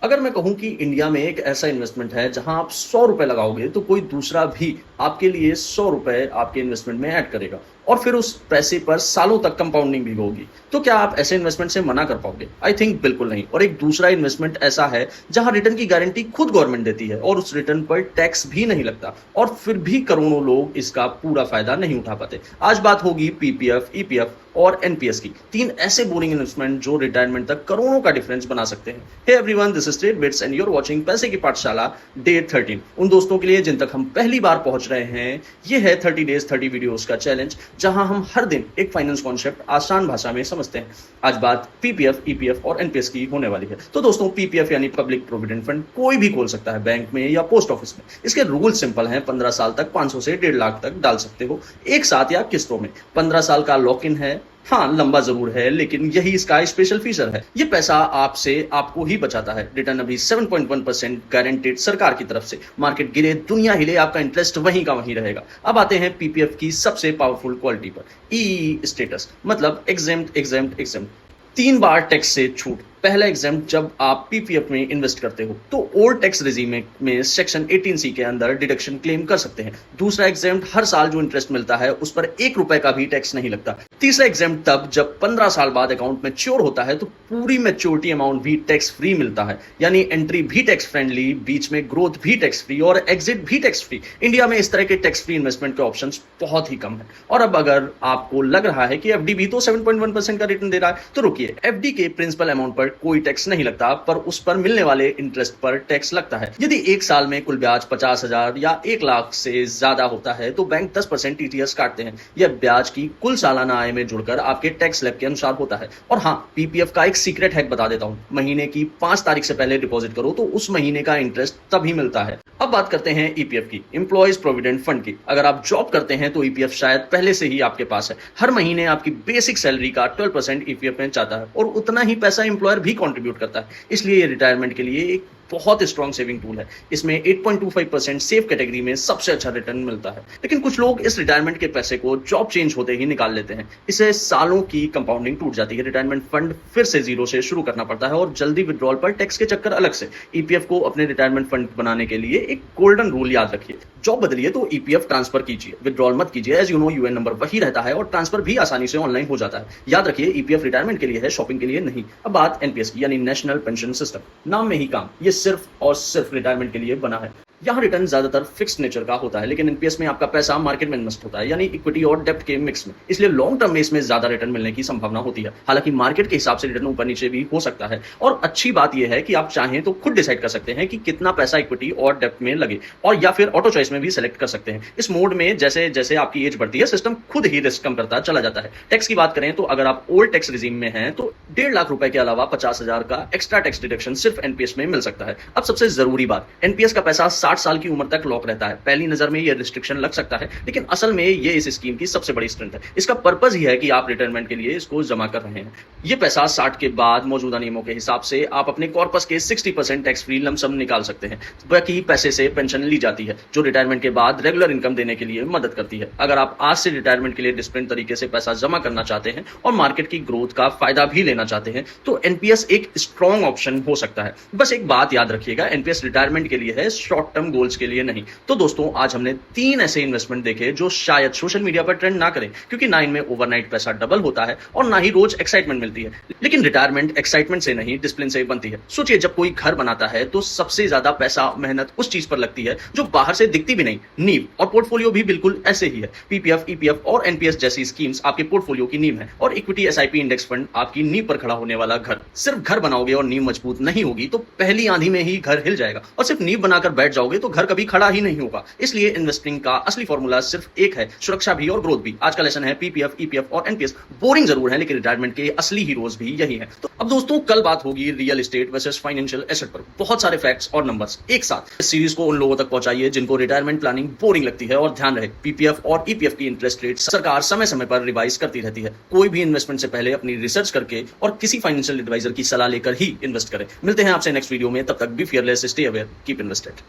अगर मैं कहूं कि इंडिया में एक ऐसा इन्वेस्टमेंट है जहां आप 100 रुपए लगाओगे तो कोई दूसरा भी आपके लिए 100 रुपए आपके इन्वेस्टमेंट में ऐड करेगा और फिर उस पैसे पर सालों तक कंपाउंडिंग भी होगी, तो क्या आप ऐसे इन्वेस्टमेंट से मना कर पाओगे? आई थिंक बिल्कुल नहीं। और एक दूसरा इन्वेस्टमेंट ऐसा है जहां रिटर्न की गारंटी खुद गवर्नमेंट देती है और उस रिटर्न पर टैक्स भी नहीं लगता और फिर भी करोड़ों लोग इसका पूरा फायदा नहीं उठा पाते। आज बात होगी पीपीएफ, ईपीएफ और एनपीएस की। तीन ऐसे बोरिंग इन्वेस्टमेंट जो रिटायरमेंट तक करोड़ों का डिफरेंस बना सकते हैं। Hey everyone, this is Trade Bits and you are watching पैसे की पाठशाला डे 13। उन दोस्तों के लिए जिन तक हम पहली बार पहुंच रहे हैं, ये है 30 डेज 30 वीडियोस का चैलेंज, जहां हम हर दिन एक फाइनेंस कॉन्सेप्ट आसान भाषा में समझते हैं। आज बात पीपीएफ, ईपीएफ और एनपीएस की होने वाली है। तो दोस्तों, पीपीएफ यानी पब्लिक प्रोविडेंट फंड कोई भी खोल सकता है, बैंक में या पोस्ट ऑफिस में। इसके रूल सिंपल हैं। 15 साल तक 500 से 1.5 लाख तक डाल सकते हो, एक साथ या किस्तों में। 15 साल का लॉक इन है। हाँ, लंबा जरूर है, लेकिन यही इसका स्पेशल फीचर है। ये पैसा आपसे आपको ही बचाता है। रिटर्न अभी 7.1% गारंटेड सरकार की तरफ से। मार्केट गिरे, दुनिया हिले, आपका इंटरेस्ट वहीं का वहीं रहेगा। अब आते हैं पीपीएफ की सबसे पावरफुल क्वालिटी पर, ई स्टेटस, मतलब एग्जेम्प्ट एग्जेम्प्ट एग्जेम्प्ट। 3 बार टैक्स से छूट। पहला एग्जाम, जब आप पीपीएफ में इन्वेस्ट करते हो तो ओल्ड टैक्स रेजिम में सेक्शन 18C के अंदर डिडक्शन क्लेम कर सकते हैं। दूसरा एग्जाम, हर साल जो इंटरेस्ट मिलता है उस पर 1 रुपए का भी टैक्स नहीं लगता। तीसरा एग्जाम, तब जब 15 साल बाद अकाउंट मैच्योर होता है तो पूरी मैच्योरिटी अमाउंट भी टैक्स फ्री मिलता है, यानी एंट्री भी टैक्स फ्रेंडली, बीच में ग्रोथ भी टैक्स फ्री और एग्जिट भी टैक्स फ्री। इंडिया में इस तरह के टैक्स फ्री इन्वेस्टमेंट के ऑप्शन बहुत ही कम है। और अब अगर आपको लग रहा है कि एफडी भी तो 7.1% का रिटर्न दे रहा है, तो रुकिए। एफडी के प्रिंसिपल अमाउंट पर कोई टैक्स नहीं लगता, पर उस पर मिलने वाले इंटरेस्ट पर टैक्स लगता है। यदि एक साल में कुल ब्याज 50,000 या 1 लाख से ज्यादा होता है तो बैंक 10% टीटीएस काटते हैं। यह ब्याज की कुल सालाना आय में जुड़कर आपके टैक्स स्लैब के अनुसार होता है। और हाँ, पीपीएफ का एक सीक्रेट हैक बता देता हूं। महीने की 5 तारीख से पहले डिपॉजिट करो तो उस महीने का इंटरेस्ट तभी मिलता है। अब बात करते हैं ईपीएफ की, एम्प्लॉयज प्रोविडेंट फंड की। अगर आप जॉब करते हैं तो ईपीएफ शायद पहले से ही आपके पास है। हर महीने आपकी बेसिक सैलरी का 12% ईपीएफ में जाता है और उतना ही पैसा एम्प्लॉयर भी कंट्रीब्यूट करता है। इसलिए ये रिटायरमेंट के लिए एक बहुत स्ट्रॉन्ग सेविंग टूल है। इसमें 8.25% सेफ कैटेगरी में सबसे अच्छा रिटर्न मिलता है। लेकिन कुछ लोग इस रिटायरमेंट के पैसे को जॉब चेंज होते ही निकाल लेते हैं। इससे सालों की कंपाउंडिंग टूट जाती है। रिटायरमेंट फंड फिर से जीरो से शुरू करना पड़ता है और जल्दी विड्रॉल पर टैक्स के चक्कर अलग से। ईपीएफ को अपने रिटायरमेंट फंड बनाने के लिए एक गोल्डन रूल याद रखिए। जॉब बदलिए तो ईपीएफ ट्रांसफर कीजिए, विड्रॉल मत कीजिए। As you know, UAN number वही रहता है और ट्रांसफर भी आसानी से ऑनलाइन हो जाता है। याद रखिए, ईपीएफ रिटायरमेंट के लिए है, शॉपिंग के लिए नहीं। अब बात एनपीएस की, यानी नेशनल पेंशन सिस्टम। नाम में ही काम, ये सिर्फ और सिर्फ रिटायरमेंट के लिए बना है। यहाँ रिटर्न ज्यादातर फिक्स्ड नेचर का होता है, लेकिन एनपीएस में आपका पैसा मार्केट में इन्वेस्ट होता है, यानी इक्विटी और डेब्ट के मिक्स में। इसलिए लॉन्ग टर्म में इसमें ज्यादा रिटर्न मिलने की संभावना होती है। हालांकि मार्केट के हिसाब से रिटर्न ऊपर नीचे भी हो सकता है। और अच्छी बात यह है कि आप चाहें तो खुद डिसाइड कर सकते हैं कि कितना पैसा इक्विटी और डेब्ट में लगे, और या फिर ऑटो चॉइस में भी सिलेक्ट कर सकते हैं। इस मोड में जैसे जैसे आपकी एज बढ़ती है, सिस्टम खुद ही रिस्क कम करता चला जाता है। टैक्स की बात करें तो अगर आप ओल्ड टैक्स रिजीम में हैं तो 1.5 लाख रुपए के अलावा 50,000 का एक्स्ट्रा टैक्स डिडक्शन सिर्फ एनपीएस में मिल सकता है। अब सबसे जरूरी बात, एनपीएस का पैसा 60 साल की उम्र तक लॉक रहता है। पहली नजर में यह रिस्ट्रिक्शन लग सकता है, लेकिन असल में ये इस स्कीम की सबसे बड़ी स्ट्रेंथ है। इसका पर्पस ही है कि आप रिटायरमेंट के लिए इसको जमा कर रहे हैं। ये पैसा 60 के बाद मौजूदा नियमों के हिसाब से आप अपने कॉर्पस के 60% टैक्स फ्री लमसम निकाल सकते हैं। बाकी पैसे से पेंशन ली जाती है, जो रिटायरमेंट के बाद रेगुलर इनकम देने के लिए मदद करती है। अगर आप आज से रिटायरमेंट के लिए डिसिप्लिन तरीके से पैसा जमा करना चाहते हैं और मार्केट की ग्रोथ का फायदा भी लेना चाहते हैं तो एनपीएस एक स्ट्रॉन्ग ऑप्शन हो सकता है। बस एक बात याद रखिएगा, एनपीएस रिटायरमेंट के लिए है, शॉर्ट टर्म गोल्स के लिए नहीं। तो दोस्तों, आज हमने 3 ऐसे इन्वेस्टमेंट देखे जो शायद सोशल मीडिया पर ट्रेंड ना करें, क्योंकि ना इनमें ओवरनाइट पैसा डबल होता है और ना ही रोज एक्साइटमेंट मिलती है। लेकिन रिटायरमेंट एक्साइटमेंट से नहीं, डिसिप्लिन से बनती है। सोचिए, जब कोई घर बनाता है तो सबसे ज्यादा पैसा मेहनत उस चीज पर लगती है जो बाहर से दिखती भी नहीं, नींव। और पोर्टफोलियो भी बिल्कुल ऐसे ही है। पीपीएफ, ईपीएफ और एनपीएस जैसी स्कीम्स आपके पोर्टफोलियो की नींव है और इक्विटी, एसआईपी, इंडेक्स फंड आपकी नींव पर खड़ा होने वाला घर। सिर्फ घर बनाओगे और नींव मजबूत नहीं होगी तो पहली आंधी में ही घर हिल जाएगा, और सिर्फ नींव बनाकर बैठ जाओगे तो घर कभी खड़ा ही नहीं होगा। इसलिए इन्वेस्टिंग का असली फॉर्मूला सिर्फ एक है, सुरक्षा भी और ग्रोथ भी। आज का लेसन है पीपीएफ, ईपीएफ और एनपीएस बोरिंग जरूर है, लेकिन रिटायरमेंट के असली हीरोज भी यही है। तो अब दोस्तों, कल बात होगी real estate versus financial asset पर। बहुत सारे फैक्ट्स और नंबर्स एक साथ। इस सीरीज को उन लोगों तक पहुंचाइए जिनको रिटायरमेंट प्लानिंग बोरिंग लगती है। और ध्यान रहे, पीपीएफ और ईपीएफ की इंटरेस्ट रेट सरकार समय समय पर रिवाइज करती रहती है। कोई भी इन्वेस्टमेंट से पहले अपनी रिसर्च करके और किसी फाइनेंशियल एडवाइजर की सलाह लेकर ही इन्वेस्ट करें। मिलते हैं आपसे नेक्स्ट वीडियो में, तब तक be fearless, stay aware, keep invested.